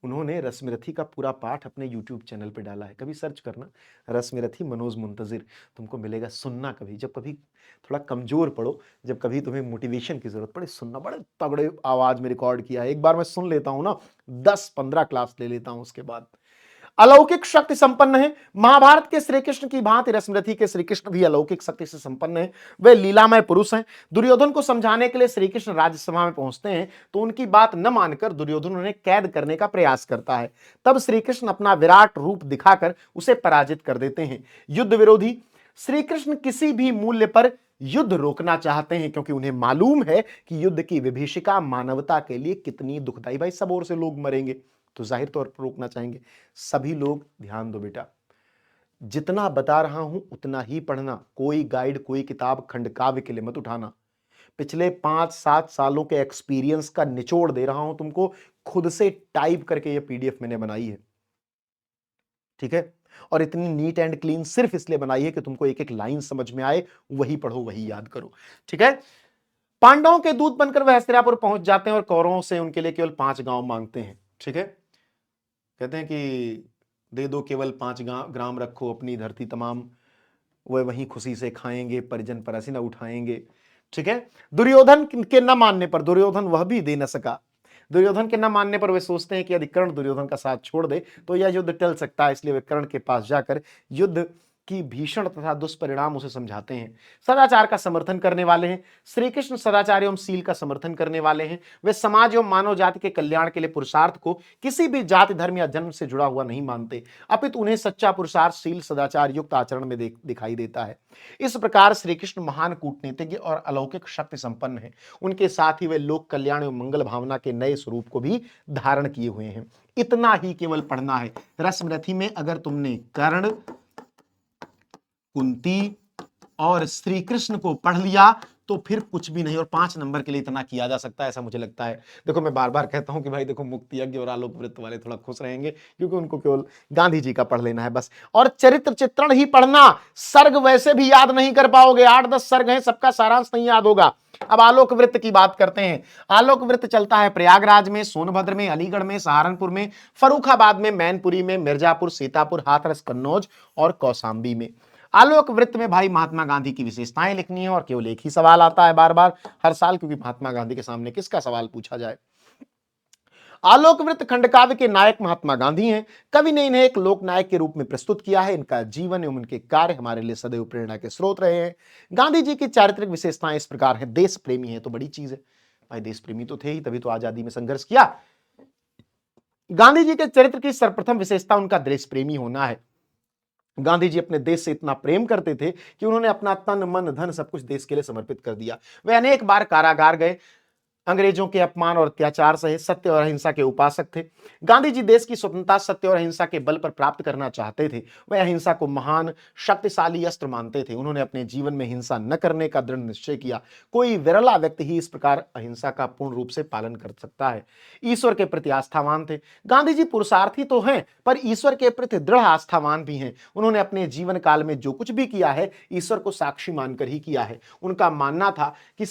उन्होंने रश्मिरथी का पूरा पाठ अपने YouTube चैनल पे डाला है, कभी सर्च करना रश्मिरथी मनोज मुंतजिर, तुमको मिलेगा। सुनना कभी, जब कभी थोड़ा कमजोर पड़ो, जब कभी तुम्हें मोटिवेशन की जरूरत पड़े, सुनना। बड़े तगड़े आवाज में रिकॉर्ड किया है, एक बार मैं सुन लेता हूं ना 10-15 क्लास ले लेता हूं उसके बाद। अलौकिक शक्ति संपन्न है। महाभारत के श्री कृष्ण की भांति रश्मिरथी के श्री कृष्ण भी अलौकिक शक्ति से संपन्न है। वे लीलामय पुरुष हैं। दुर्योधन को समझाने के लिए श्री कृष्ण राज्यसभा में पहुंचते हैं तो उनकी बात न मानकर दुर्योधन उन्हें कैद करने का प्रयास करता है। तब श्री कृष्ण अपना विराट रूप दिखाकर उसे पराजित कर देते हैं। युद्ध विरोधी श्री कृष्ण किसी भी मूल्य पर युद्ध रोकना चाहते हैं, क्योंकि उन्हें मालूम है कि युद्ध की विभीषिका मानवता के लिए कितनी दुखदाई। भाई सब ओर से लोग मरेंगे तो जाहिर तौर पर रोकना चाहेंगे। सभी लोग ध्यान दो बेटा, जितना बता रहा हूं उतना ही पढ़ना। कोई गाइड, कोई किताब खंडकाव्य के लिए मत उठाना। पिछले 5-7 सालों के एक्सपीरियंस का निचोड़ दे रहा हूं तुमको, खुद से टाइप करके ये पीडीएफ मैंने बनाई है, ठीक है। और इतनी नीट एंड क्लीन सिर्फ इसलिए बनाई है कि तुमको एक एक लाइन समझ में आए, वही पढ़ो वही याद करो, ठीक है। पांडवों के दूत बनकर वह हस्तिनापुर पहुंच जाते हैं और कौरवों से उनके लिए केवल 5 गांव मांगते हैं, ठीक है। कहते हैं कि दे दो केवल 5 ग्राम, रखो अपनी धरती तमाम, वह वहीं खुशी से खाएंगे, परिजन परसी न उठाएंगे, ठीक है। दुर्योधन के न मानने पर, दुर्योधन वह भी दे न सका। दुर्योधन के न मानने पर वे सोचते हैं कि यदि कर्ण दुर्योधन का साथ छोड़ दे तो यह युद्ध टल सकता है, इसलिए वे कर्ण के पास जाकर युद्ध की भीषण तथा दुष्परिणाम उसे समझाते हैं। सदाचार का समर्थन करने वाले हैं। श्री कृष्ण सदाचार एवं सील का समर्थन करने वाले हैं। वे समाज एवं मानव जाति के कल्याण के लिए पुरुषार्थ को किसी भी जाति, धर्म या जन्म से जुड़ा हुआ नहीं मानते, अपितु उन्हें सच्चा पुरुषार्थ सील सदाचार युक्त आचरण में दिखाई देता है। इस प्रकार श्री कृष्ण महान कूटनीतिज्ञ और अलौकिक शक्ति संपन्न है। उनके साथ ही वे लोक कल्याण एवं मंगल भावना के नए स्वरूप को भी धारण किए हुए हैं। इतना ही केवल पढ़ना है। रश्मिरथी में अगर तुमने कर्ण, कुंती और श्री कृष्ण को पढ़ लिया तो फिर कुछ भी नहीं, और 5 नंबर के लिए इतना किया जा सकता है, ऐसा मुझे लगता है। देखो मैं बार बार कहता हूं कि भाई देखो, मुक्ति यज्ञ और आलोक वृत्त वाले थोड़ा खुश रहेंगे क्योंकि उनको केवल गांधी जी का पढ़ लेना है बस। और चरित्र चित्रण ही पढ़ना, सर्ग वैसे भी याद नहीं कर पाओगे, 8-10 सर्ग हैं, सबका सारांश नहीं याद होगा। अब आलोक वृत्त की बात करते हैं। आलोक वृत्त चलता है प्रयागराज में, सोनभद्र में, अलीगढ़ में, सहारनपुर में, फर्रुखाबाद में, मैनपुरी में, मिर्जापुर, सीतापुर, हाथरस, कन्नौज और कौशाम्बी में। आलोक वृत्त में भाई महात्मा गांधी की विशेषताएं लिखनी है, और केवल एक ही सवाल आता है बार बार हर साल, क्योंकि महात्मा गांधी के सामने किसका सवाल पूछा जाए। आलोक वृत्त खंडकाव्य के नायक महात्मा गांधी हैं। कवि ने इन्हें एक लोक नायक के रूप में प्रस्तुत किया है। इनका जीवन एवं उनके कार्य हमारे लिए सदैव प्रेरणा के स्रोत रहे हैं। गांधी जी की चारित्रिक विशेषताएं इस प्रकार है। देश प्रेमी है तो बड़ी चीज है भाई, देश प्रेमी तो थे ही, तभी तो आजादी में संघर्ष किया। गांधी जी के चरित्र की सर्वप्रथम विशेषता उनका देश प्रेमी होना है। गांधी जी अपने देश से इतना प्रेम करते थे कि उन्होंने अपना तन, मन, धन सब कुछ देश के लिए समर्पित कर दिया। वे अनेक बार कारागार गए, अंग्रेजों के अपमान और अत्याचार सहे, सत्य और अहिंसा के उपासक थे। गांधी जी देश की स्वतंत्रता सत्य और अहिंसा के बल पर प्राप्त करना चाहते थे। वे अहिंसा को महान शक्तिशाली अस्त्र मानते थे। उन्होंने अपने जीवन में हिंसा न करने का दृढ़ निश्चय किया। कोई विरला व्यक्ति ही इस प्रकार अहिंसा का पूर्ण रूप से पालन कर सकता है। ईश्वर के प्रति आस्थावान थे। गांधी जी पुरुषार्थी तो हैं पर ईश्वर के प्रति दृढ़ आस्थावान भी हैं। उन्होंने अपने जीवन काल में जो कुछ भी किया है ईश्वर को साक्षी मानकर ही किया है। उनका मानना था कि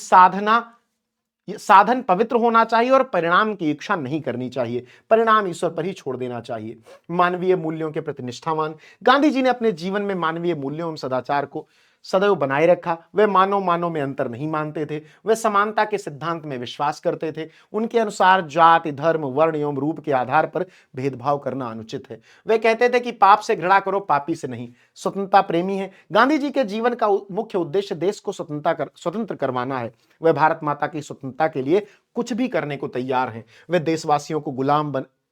साधन पवित्र होना चाहिए और परिणाम की इच्छा नहीं करनी चाहिए, परिणाम ईश्वर पर ही छोड़ देना चाहिए। मानवीय मूल्यों के प्रति निष्ठावान, गांधी जी ने अपने जीवन में मानवीय मूल्यों एवं सदाचार को सदैव बनाए रखा। वे मानव में अंतर नहीं मानते थे। वे समानता के सिद्धांत में विश्वास करते थे। उनके अनुसार जाति, धर्म, वर्ण एवं रूप के आधार पर भेदभाव करना अनुचित है। वे कहते थे कि पाप से घृणा करो, पापी से नहीं। स्वतंत्रता प्रेमी है। गांधी जी के जीवन का मुख्य उद्देश्य देश को स्वतंत्र करवाना है। वे भारत माता की स्वतंत्रता के लिए कुछ भी करने को तैयार हैं। वे देशवासियों को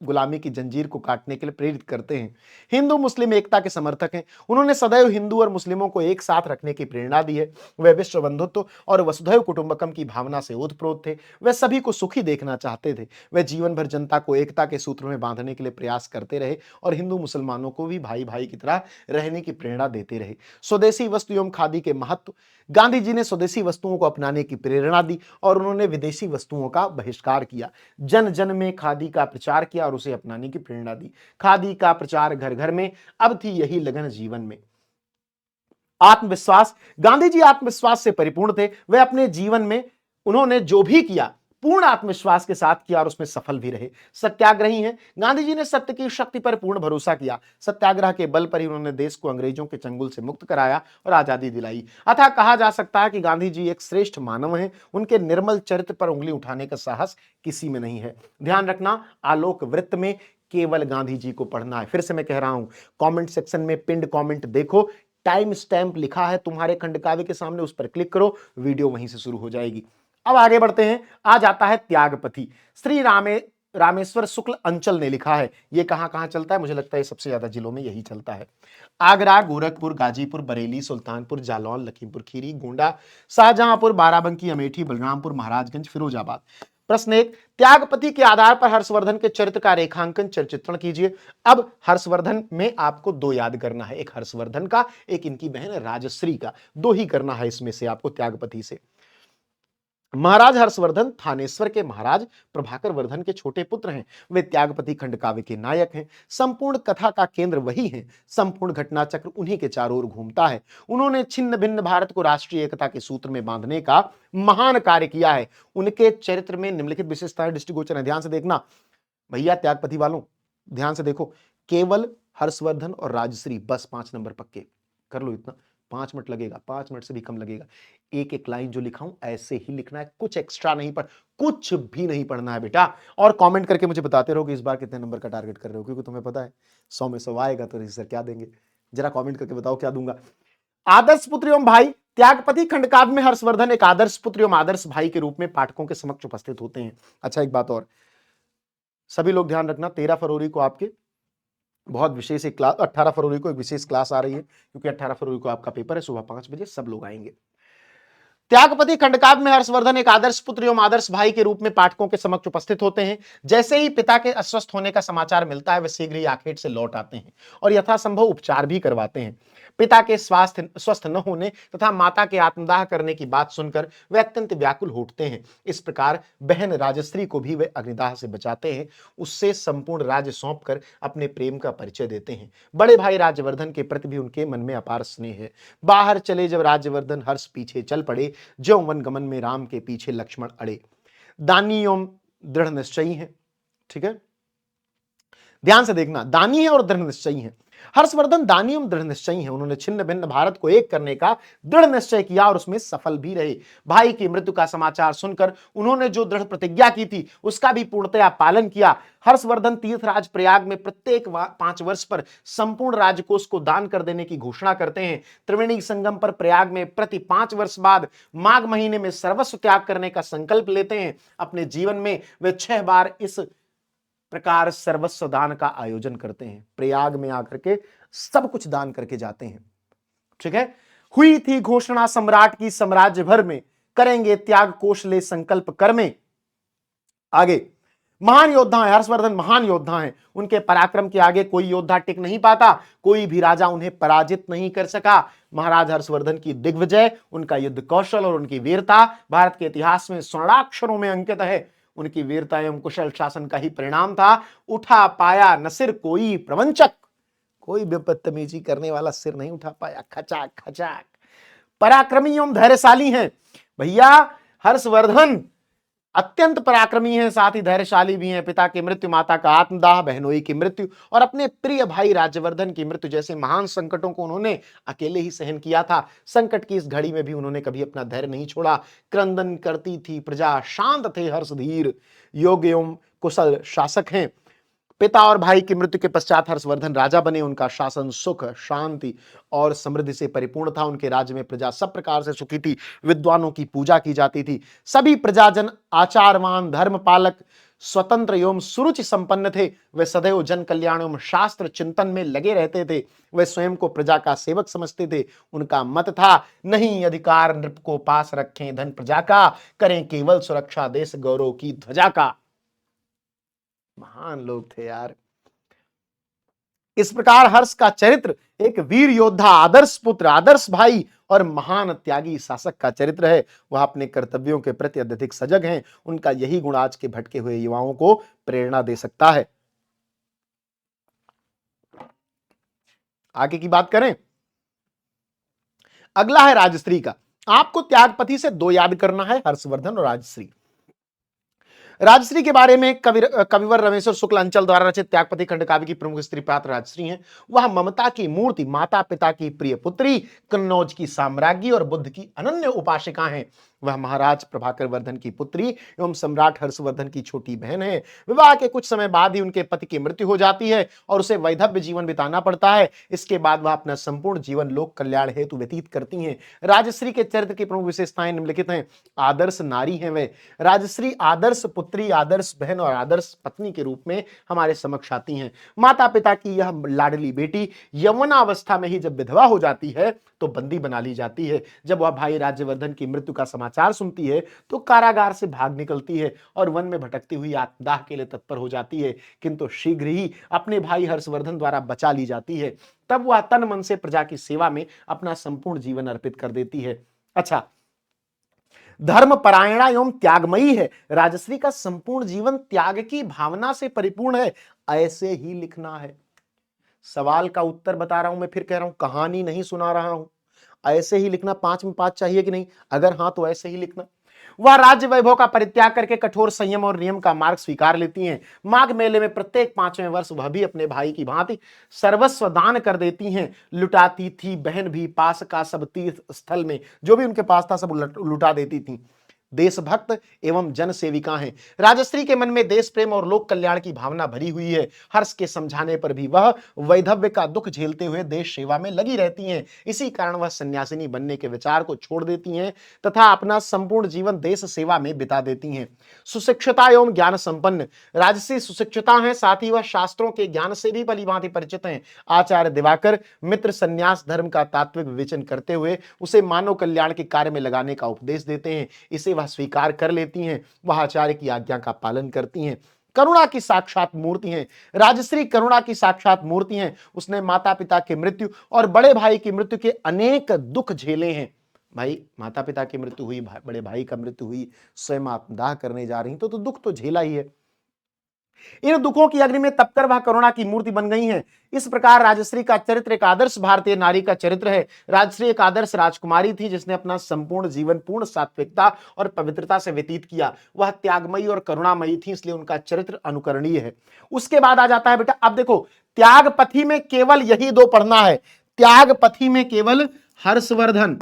गुलामी की जंजीर को काटने के लिए प्रेरित करते हैं। हिंदू मुस्लिम एकता के समर्थक हैं। उन्होंने सदैव हिंदू और मुस्लिमों को एक साथ रखने की प्रेरणा दी है। वे विश्व बंधुत्व और वसुधैव कुटुंबकम की भावना से ओतप्रोत थे। वे सभी को सुखी देखना चाहते थे। वे जीवन भर जनता को एकता के सूत्र में बांधने के लिए प्रयास करते रहे और हिंदू मुसलमानों को भी भाई भाई की तरह रहने की प्रेरणा देते रहे। स्वदेशी वस्तु एवं खादी के महत्व, गांधी जी ने स्वदेशी वस्तुओं को अपनाने की प्रेरणा दी और उन्होंने विदेशी वस्तुओं का बहिष्कार किया। जन जन में खादी का प्रचार किया और उसे अपनाने की प्रेरणा दी। खादी का प्रचार घर घर में, अब थी यही लगन जीवन में। आत्मविश्वास, गांधी जी आत्मविश्वास से परिपूर्ण थे। वे अपने जीवन में उन्होंने जो भी किया पूर्ण आत्मविश्वास के साथ किया और उसमें सफल भी रहे। सत्याग्रही हैं। गांधी जी ने सत्य की शक्ति पर पूर्ण भरोसा किया। सत्याग्रह के बल पर ही उन्होंने देश को अंग्रेजों के चंगुल से मुक्त कराया और आजादी दिलाई। अतः कहा जा सकता है कि गांधी जी एक श्रेष्ठ मानव हैं। उनके निर्मल चरित्र पर उंगली उठाने का साहस किसी में नहीं है। ध्यान रखना, आलोक वृत्त में केवल गांधी जी को पढ़ना है। फिर से मैं कह रहा हूं, कमेंट सेक्शन में पिंड कमेंट देखो, टाइम स्टैंप लिखा है तुम्हारे खंडकाव्य के सामने, उस पर क्लिक करो, वीडियो वहीं से शुरू हो जाएगी। अब आगे बढ़ते हैं। आज आता है त्यागपति। श्री रामेश्वर शुक्ल अंचल ने लिखा है। ये कहां कहां चलता है? मुझे लगता है सबसे ज्यादा जिलों में यही चलता है। आगरा, गोरखपुर, गाजीपुर, बरेली, सुल्तानपुर, जालौन, लखीमपुर खीरी, गोंडा, शाहजहांपुर, बाराबंकी, अमेठी, बलरामपुर, महाराजगंज, फिरोजाबाद। प्रश्न 1, त्यागपति के आधार पर हर्षवर्धन के चरित्र का रेखांकन चित्रण कीजिए। अब हर्षवर्धन में आपको दो याद करना है, एक हर्षवर्धन का, एक इनकी बहन राजश्री का। दो ही करना है इसमें से आपको त्यागपति से। महाराज हर्षवर्धन थानेश्वर के महाराज प्रभाकर वर्धन के छोटे पुत्र हैं। वे त्यागपति खंडकाव्य के नायक हैं। संपूर्ण कथा का केंद्र वही है। संपूर्ण घटना चक्र उन्हीं के चारों ओर घूमता है। उन्होंने छिन्न भिन्न भारत को राष्ट्रीय एकता के सूत्र में बांधने का महान कार्य किया है। उनके चरित्र में निम्नलिखित विशेषताएं दृष्टिगोचर हैं। ध्यान से देखना भैया, त्यागपति वालों ध्यान से देखो, केवल हर्षवर्धन और राजश्री, बस 5 नंबर पक्के कर लो। इतना 5 मिनट लगेगा, 5 मिनट से भी कम लगेगा। एक एक लाइन जो लिखा हूं ऐसे ही लिखना है, कुछ एक्स्ट्रा नहीं कुछ भी नहीं पढ़ना है बेटा। और कमेंट करके मुझे बताते रहो कि इस बार कितने नंबर का टारगेट कर रहे हो, क्योंकि तुम्हें पता है 100 में 100 आएगा तो सर क्या देंगे। जरा कमेंट करके बताओ क्या दूंगा। आदर्श पुत्र एवं भाई। त्यागपति खंडकाव्य में हर्षवर्धन एक आदर्श पुत्र एवं आदर्श भाई के रूप में पाठकों के समक्ष उपस्थित होते हैं। अच्छा, एक बात और, सभी लोग ध्यान रखना, 13 फरवरी को आपके बहुत विशेष एक क्लास, 18 फरवरी को एक विशेष क्लास आ रही है, क्योंकि 18 फरवरी को आपका पेपर है, सुबह 5 बजे सब लोग आएंगे। त्यागपति खंडकाव्य में हर्षवर्धन एक आदर्श पुत्र एवं आदर्श भाई के रूप में पाठकों के समक्ष उपस्थित होते हैं। जैसे ही पिता के अस्वस्थ होने का समाचार मिलता है, वे शीघ्र ही आखेट से लौट आते हैं और यथासंभव उपचार भी करवाते हैं। पिता के स्वस्थ न होने तथा माता के आत्मदाह करने की बात सुनकर वे अत्यंत व्याकुल हो उठते हैं। इस प्रकार बहन राजश्री को भी वे अग्निदाह से बचाते हैं, उससे संपूर्ण राज्य सौंपकर अपने प्रेम का परिचय देते हैं। बड़े भाई राज्यवर्धन के प्रति भी उनके मन में अपार स्नेह है। बाहर चले जब राज्यवर्धन हर्ष पीछे चल पड़े, जो वन गमन में राम के पीछे लक्ष्मण अड़े। दानी एवं दृढ़ निश्चयी है। ठीक है, ध्यान से देखना, दानी है और दृढ़ निश्चयी है। हर्षवर्धन दानी एवं दृढ़ निश्चयी है। उन्होंने छिन्न भिन्न भारत को एक करने का दृढ़ निश्चय किया और उसमें सफल भी रहे। भाई की मृत्यु का समाचार सुनकर उन्होंने जो दृढ़ प्रतिज्ञा की थी उसका भी पूर्णतया पालन किया। हर्षवर्धन तीर्थराज प्रयाग में प्रत्येक 5 वर्ष पर संपूर्ण राजकोष को दान कर देने की घोषणा करते हैं। त्रिवेणी संगम पर प्रयाग में प्रति 5 वर्ष बाद माघ महीने में सर्वस्व त्याग करने का संकल्प लेते हैं। अपने जीवन में वे 6 बार इस प्रकार सर्वस्व दान का आयोजन करते हैं। प्रयाग में आकर के सब कुछ दान करके जाते हैं। ठीक है, हुई थी घोषणा सम्राट की साम्राज्य भर में, करेंगे त्याग कोष ले संकल्प कर में। आगे महान योद्धा है हर्षवर्धन, महान योद्धा हैं। उनके पराक्रम के आगे कोई योद्धा टिक नहीं पाता, कोई भी राजा उन्हें पराजित नहीं कर सका। महाराज हर्षवर्धन की दिग्विजय, उनका युद्ध कौशल और उनकी वीरता भारत के इतिहास में स्वर्णाक्षरों में अंकित है। उनकी वीरता एवं कुशल शासन का ही परिणाम था। उठा पाया न सिर कोई प्रवंचक, कोई बदतमीजी करने वाला सिर नहीं उठा पाया। खचाक खचाक। पराक्रमी एवं धैर्यशाली हैं भैया। हर्षवर्धन अत्यंत पराक्रमी हैं, साथ ही धैर्यशाली भी हैं। पिता की मृत्यु, माता का आत्मदाह, बहनोई की मृत्यु और अपने प्रिय भाई राज्यवर्धन की मृत्यु जैसे महान संकटों को उन्होंने अकेले ही सहन किया था। संकट की इस घड़ी में भी उन्होंने कभी अपना धैर्य नहीं छोड़ा। क्रंदन करती थी प्रजा, शांत थे हर्षधीर, योग्य एवं कुशल शासक हैं। पिता और भाई की मृत्यु के पश्चात हर्षवर्धन राजा बने। उनका शासन सुख, शांति और समृद्धि से परिपूर्ण था। उनके राज्य में प्रजा सब प्रकार से सुखी थी। विद्वानों की पूजा की जाती थी। सभी प्रजाजन आचारवान, धर्म पालक, स्वतंत्र एवं सुरुचि संपन्न थे। वे सदैव जन कल्याण एवं शास्त्र चिंतन में लगे रहते थे। वे स्वयं को प्रजा का सेवक समझते थे। उनका मत था, नहीं अधिकार नृप को पास रखें धन प्रजा का, करें केवल सुरक्षा देश गौरव की ध्वजा का। महान लोग थे यार। इस प्रकार हर्ष का चरित्र एक वीर योद्धा, आदर्श पुत्र, आदर्श भाई और महान त्यागी शासक का चरित्र है। वह अपने कर्तव्यों के प्रति अत्यधिक सजग हैं। उनका यही गुण आज के भटके हुए युवाओं को प्रेरणा दे सकता है। आगे की बात करें, अगला है राजश्री का। आपको त्यागपति से दो याद करना है, हर्षवर्धन और राजश्री। राजश्री के बारे में कविवर रमेश्वर शुक्ल अंचल द्वारा रचित त्यागपति खंडकाव्य की प्रमुख स्त्री पात्र राजश्री हैं। वह ममता की मूर्ति, माता पिता की प्रिय पुत्री, कन्नौज की साम्राज्ञी और बुद्ध की अनन्य उपासिका हैं। वह महाराज प्रभाकर वर्धन की पुत्री एवं सम्राट हर्षवर्धन की छोटी बहन है। विवाह के कुछ समय बाद ही उनके पति की मृत्यु हो जाती है और उसे वैधव्य जीवन बिताना पड़ता है। इसके बाद वह अपना संपूर्ण जीवन लोक कल्याण हेतु व्यतीत करती हैं। राजश्री के चरित्र की प्रमुख विशेषताएं निम्नलिखित हैं। आदर्श नारी है वे। राजश्री आदर्श पुत्री, आदर्श बहन और आदर्श पत्नी के रूप में हमारे समक्ष आती हैं। माता पिता की यह लाडली बेटी यौवनावस्था में ही जब विधवा हो जाती है तो बंदी बना ली जाती है। जब वह भाई राज्यवर्धन की मृत्यु का समाचार सुनती है तो कारागार से भाग निकलती है और वन में भटकती हुई आत्मदाह के लिए तत्पर हो जाती है, किंतु शीघ्र ही अपने भाई हर्षवर्धन द्वारा बचा ली जाती है। तब वह तन मन से प्रजा की सेवा में अपना संपूर्ण जीवन अर्पित कर देती है। अच्छा, धर्म परायणा एवं त्यागमयी है। राजश्री का संपूर्ण जीवन त्याग की भावना से परिपूर्ण है। ऐसे ही लिखना है। सवाल का उत्तर बता रहा हूं, मैं फिर कह रहा हूं, कहानी नहीं सुना रहा हूं। ऐसे ही लिखना। 5 में 5 चाहिए कि नहीं? अगर हां तो ऐसे ही लिखना। वह राज्य वैभव का परित्याग करके कठोर संयम और नियम का मार्ग स्वीकार लेती हैं। माघ मेले में प्रत्येक 5वें वर्ष वह भी अपने भाई की भांति सर्वस्व दान कर देती हैं। लुटाती थी बहन भी पास का सब तीर्थ स्थल में, जो भी उनके पास था सब लुटा देती थी। देशभक्त एवं जन सेविका हैं। राजश्री के मन में देश प्रेम और लोक कल्याण की भावना भरी हुई है। हर्ष के समझाने पर भी वह वैधव्य का दुख झेलते हुए देश सेवा में लगी रहती हैं। इसी कारण वह सन्यासिनी बनने के विचार को छोड़ देती हैं तथा अपना संपूर्ण जीवन देश सेवा में बिता देती हैं। सुशिक्षिता एवं ज्ञान संपन्न। राजश्री सुशिक्षिता हैं, साथ ही वह शास्त्रों के ज्ञान से भी भलीभांति परिचित हैं। आचार्य दिवाकर मित्र संन्यास धर्म का तात्विक विवेचन करते हुए उसे मानव कल्याण के कार्य में लगाने का उपदेश देते हैं। इसे वह स्वीकार कर लेती हैं। वह आचार्य की आज्ञा का पालन करती हैं। करुणा की साक्षात मूर्ति हैं। राजश्री करुणा की साक्षात मूर्ति हैं। उसने माता पिता की मृत्यु और बड़े भाई की मृत्यु के अनेक दुख झेले हैं। भाई, माता पिता की मृत्यु हुई, बड़े भाई का मृत्यु हुई, स्वयं आत्मदाह करने जा रही तो दुख तो झेला ही है। इन दुखों की अग्नि में तपकर वह करुणा की मूर्ति बन गई हैं। इस प्रकार राजश्री का चरित्र एक आदर्श भारतीय नारी का चरित्र है। राजश्री एक आदर्श राजकुमारी थी जिसने अपना संपूर्ण जीवन पूर्ण सात्विकता और पवित्रता से व्यतीत किया। वह त्यागमयी और करुणामयी थी, इसलिए उनका चरित्र अनुकरणीय है। उसके बाद आ जाता है बेटा, अब देखो, त्यागपथी में केवल यही 2 पढ़ना है। त्यागपथी में केवल हर्षवर्धन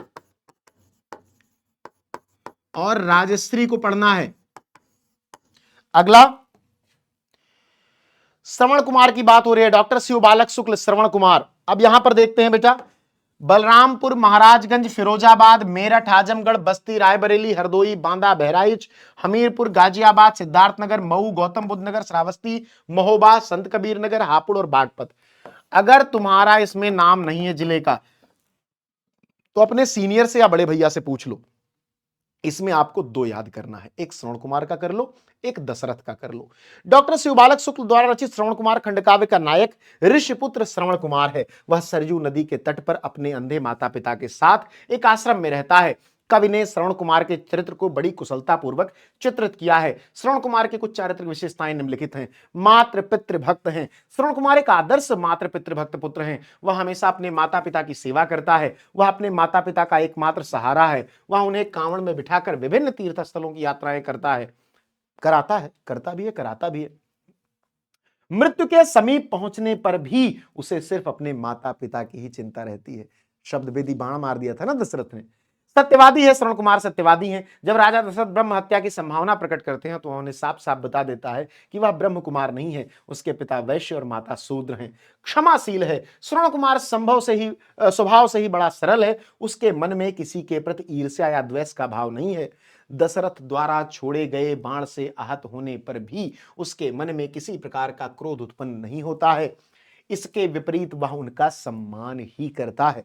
और राजश्री को पढ़ना है। अगला श्रवण कुमार की बात हो रही है। डॉक्टर शिव बालक शुक्ल, श्रवण कुमार। अब यहां पर देखते हैं बेटा, बलरामपुर, महाराजगंज, फिरोजाबाद, मेरठ, आजमगढ़, बस्ती, रायबरेली, हरदोई, बांदा, बहराइच, हमीरपुर, गाजियाबाद, सिद्धार्थनगर, मऊ, गौतम बुद्ध नगर, श्रावस्ती, महोबा, संत कबीर नगर, हापुड़ और बागपत। अगर तुम्हारा इसमें नाम नहीं है जिले का तो अपने सीनियर से या बड़े भैया से पूछ लो। इसमें आपको 2 याद करना है, एक श्रवण कुमार का कर लो, एक दशरथ का कर लो। डॉक्टर शिवबालक शुक्ल द्वारा रचित श्रवण कुमार खंडकाव्य का नायक ऋषिपुत्र श्रवण कुमार है। वह सरयू नदी के तट पर अपने अंधे माता पिता के साथ एक आश्रम में रहता है। कवि ने श्रवण कुमार के चरित्र को बड़ी कुशलता पूर्वक चित्रित किया है। श्रवण कुमार की कुछ चारित्रिक विशेषताएं निम्नलिखित हैं। मातृ पितृ भक्त हैं। श्रवण कुमार एक आदर्श मातृ पितृ भक्त पुत्र हैं। वह हमेशा अपने माता पिता की सेवा करता है। वह अपने माता पिता का एकमात्र सहारा है। वह उन्हें कांवड़ में बिठाकर विभिन्न तीर्थ स्थलों की यात्राएं करता है, करता भी है, कराता भी है। मृत्यु के समीप पहुंचने पर भी उसे सिर्फ अपने माता पिता की ही चिंता रहती है। शब्द वेदी बाण मार दिया था ना दशरथ ने। सत्यवादी है श्रवण कुमार, सत्यवादी हैं। जब राजा दशरथ ब्रह्म हत्या की संभावना प्रकट करते हैं तो उन्हें साफ साफ बता देता है कि वह ब्रह्म कुमार नहीं है, उसके पिता वैश्य और माता शूद्र हैं। क्षमाशील है श्रवण कुमार, स्वभाव से ही बड़ा सरल है। उसके मन में किसी के प्रति ईर्ष्या या द्वेष का भाव नहीं है। दशरथ द्वारा छोड़े गए बाण से आहत होने पर भी उसके मन में किसी प्रकार का क्रोध उत्पन्न नहीं होता है। इसके विपरीत वह उनका सम्मान ही करता है।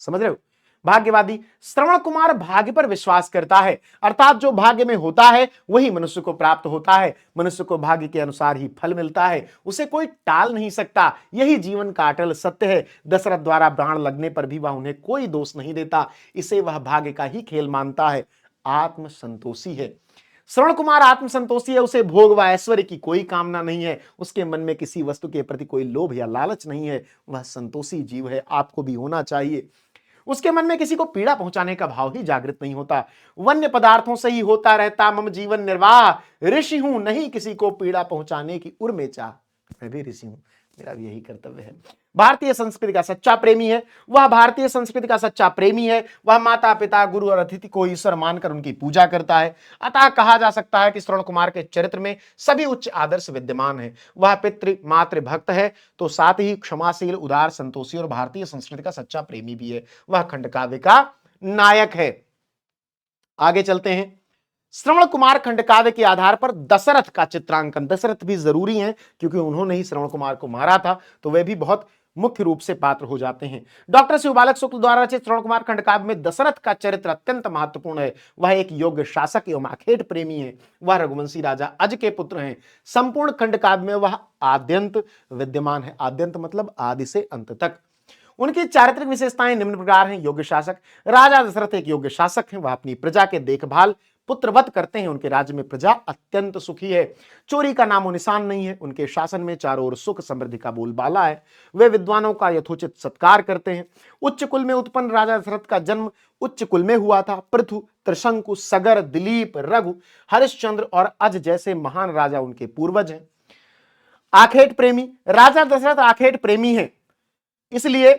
समझ रहे हो? भाग्यवादी श्रवण कुमार भाग्य पर विश्वास करता है, अर्थात जो भाग्य में होता है वही मनुष्य को प्राप्त होता है। मनुष्य को भाग्य के अनुसार ही फल मिलता है, उसे कोई टाल नहीं सकता। यही जीवन का अटल सत्य है। दशरथ द्वारा बाण लगने पर भी वह उन्हें कोई दोष नहीं देता, इसे वह भाग्य का ही खेल मानता है। आत्मसंतोषी है श्रवण कुमार, आत्मसंतोषी है। उसे भोग व ऐश्वर्य की कोई कामना नहीं है। उसके मन में किसी वस्तु के प्रति कोई लोभ या लालच नहीं है। वह संतोषी जीव है, आपको भी होना चाहिए। उसके मन में किसी को पीड़ा पहुंचाने का भाव ही जागृत नहीं होता। वन्य पदार्थों से ही होता रहता मम जीवन निर्वाह, ऋषि हूं नहीं किसी को पीड़ा पहुंचाने की उर में चाह। मैं भी ऋषि हूं, मेरा भी यही कर्तव्य है। भारतीय संस्कृति का सच्चा प्रेमी है वह, भारतीय संस्कृति का सच्चा प्रेमी है वह माता पिता गुरु और अतिथि को ईश्वर मानकर उनकी पूजा करता है। अतः कहा जा सकता है कि श्रवण कुमार के चरित्र में सभी उच्च आदर्श विद्यमान है। वह पितृ मातृ भक्त है तो साथ ही क्षमाशील, उदार, संतोषी और भारतीय संस्कृति का सच्चा प्रेमी भी है। वह खंडकाव्य का नायक है। आगे चलते हैं। श्रवण कुमार खंडकाव्य के आधार पर दशरथ का चित्रांकन, दशरथ भी जरूरी है क्योंकि उन्होंने ही श्रवण कुमार को मारा था, तो वे भी बहुत मुख्य रूप से पात्र हो जाते हैं। डॉक्टर शिवबालक शुक्ल द्वारा रचित श्रवण कुमार खंडकाव्य में दशरथ का चरित्र अत्यंत महत्वपूर्ण है। वह एक योग्य शासक एवं आखेट प्रेमी है। वह रघुवंशी राजा अज के पुत्र हैं। संपूर्ण खंडकाव्य में वह आद्यंत विद्यमान है। आद्यंत मतलब आदि से अंत तक। उनकी चारित्रिक विशेषताएं निम्न प्रकार हैं। योग्य शासक, राजा दशरथ एक योग्य शासक हैं। वह अपनी प्रजा के देखभाल पुत्रवत करते हैं। उनके राज्य में प्रजा अत्यंत सुखी है। चोरी का नामो निशान नहीं है। उनके शासन में चारों ओर सुख समृद्धि का बोलबाला है। वे विद्वानों का यथोचित सत्कार करते हैं। उच्च कुल में उत्पन्न राजा दशरथ का जन्म उच्च कुल में हुआ था। पृथु, त्रिशंकु, सगर, दिलीप, रघु, हरिश्चंद्र और अज जैसे महान राजा उनके पूर्वज हैं। आखेट प्रेमी, राजा दशरथ आखेट प्रेमी हैं, इसलिए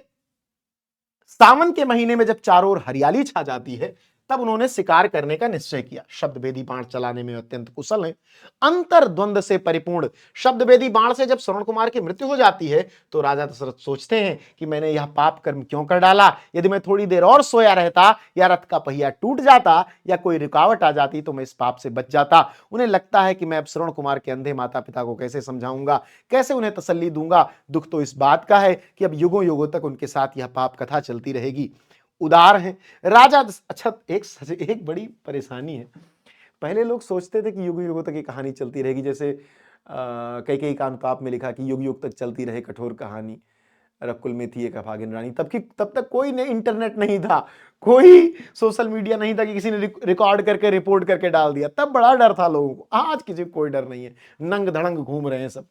सावन के महीने में जब चारों ओर हरियाली छा जाती है तब उन्होंने शिकार करने का निश्चय किया। शब्दभेदी बाण चलाने में अत्यंत कुशल हैं। अंतर्द्वंद से परिपूर्ण, शब्दभेदी बाण से जब श्रवण कुमार की मृत्यु हो जाती है तो राजा दशरथ सोचते हैं कि मैंने यह पाप कर्म क्यों कर डाला। यदि मैं थोड़ी देर और सोया रहता या रथ का पहिया टूट जाता या कोई रुकावट आ जाती तो मैं इस पाप से बच जाता। उन्हें लगता है कि मैं अब श्रवण कुमार के अंधे माता पिता को कैसे समझाऊंगा, कैसे उन्हें तसल्ली दूंगा। दुख तो इस बात का है कि अब युगों युगों तक उनके साथ यह पाप कथा चलती रहेगी। उदार हैं राजा। अच्छा, एक बड़ी परेशानी है। पहले लोग सोचते थे कि युग युगों तक ये कहानी चलती रहेगी, जैसे कई का अनुताप में लिखा कि युग युग तक चलती रहे कठोर कहानी, रकुल में थी एक अभागिन रानी। तब तक कोई नहीं, इंटरनेट नहीं था, कोई सोशल मीडिया नहीं था कि किसी ने रिकॉर्ड करके रिपोर्ट करके डाल दिया। तब बड़ा डर था लोगों को। आज किसी को कोई डर नहीं है, नंग धड़ंग घूम रहे हैं सब।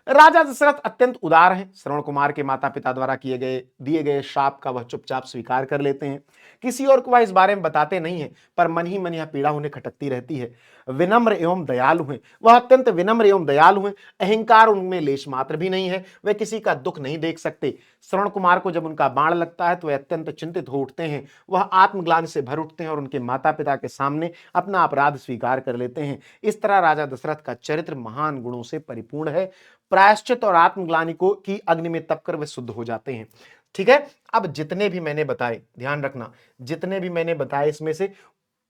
राजा दशरथ अत्यंत उदार हैं। श्रवण कुमार के माता पिता द्वारा दिए गए शाप का वह चुपचाप स्वीकार कर लेते हैं। किसी और को वह इस बारे में बताते नहीं है, पर मन ही मन यह पीड़ा उन्हें खटकती रहती है। विनम्र एवं दयालु हैं, वह अत्यंत विनम्र एवं दयालु हैं। अहंकार उनमें लेश मात्र भी नहीं है। वे किसी का दुख नहीं देख सकते। श्रवण कुमार को जब उनका बाण लगता है तो वे अत्यंत चिंतित हो उठते हैं। वह आत्मग्लानि से भर उठते हैं और उनके माता पिता के सामने अपना अपराध स्वीकार कर लेते हैं। इस तरह राजा दशरथ का चरित्र महान गुणों से परिपूर्ण है। प्रायश्चित और आत्मग्लानि को की अग्नि में तपकर वे शुद्ध हो जाते हैं। ठीक है, अब जितने भी मैंने बताए, ध्यान रखना, जितने भी मैंने बताए इसमें से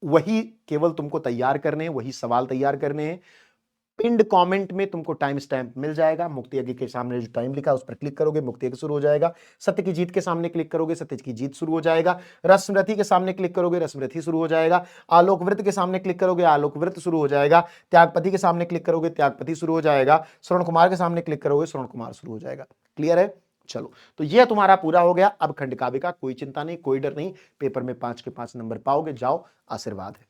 वही केवल तुमको तैयार करने हैं, वही सवाल तैयार करने हैं। पिंड कमेंट में तुमको टाइम स्टैम्प मिल जाएगा। मुक्ति यज्ञ के सामने जो टाइम लिखा है उस पर क्लिक करोगे, मुक्ति यज्ञ शुरू हो जाएगा। सत्य की जीत के सामने क्लिक करोगे, सत्य की जीत शुरू हो जाएगा। रस्मरथी के सामने क्लिक करोगे, रस्मरथी शुरू हो जाएगा। आलोक वृत्त के सामने क्लिक करोगे, आलोक वृत्त शुरू हो जाएगा। त्यागपति के सामने क्लिक करोगे, त्यागपति शुरू हो जाएगा। श्रवण कुमार के सामने क्लिक करोगे, श्रवण कुमार शुरू हो जाएगा। क्लियर है? चलो, तो यह तुम्हारा पूरा हो गया। अब खंडकाव्य का कोई चिंता नहीं, कोई डर नहीं। पेपर में 5 के 5 नंबर पाओगे। जाओ, आशीर्वाद है।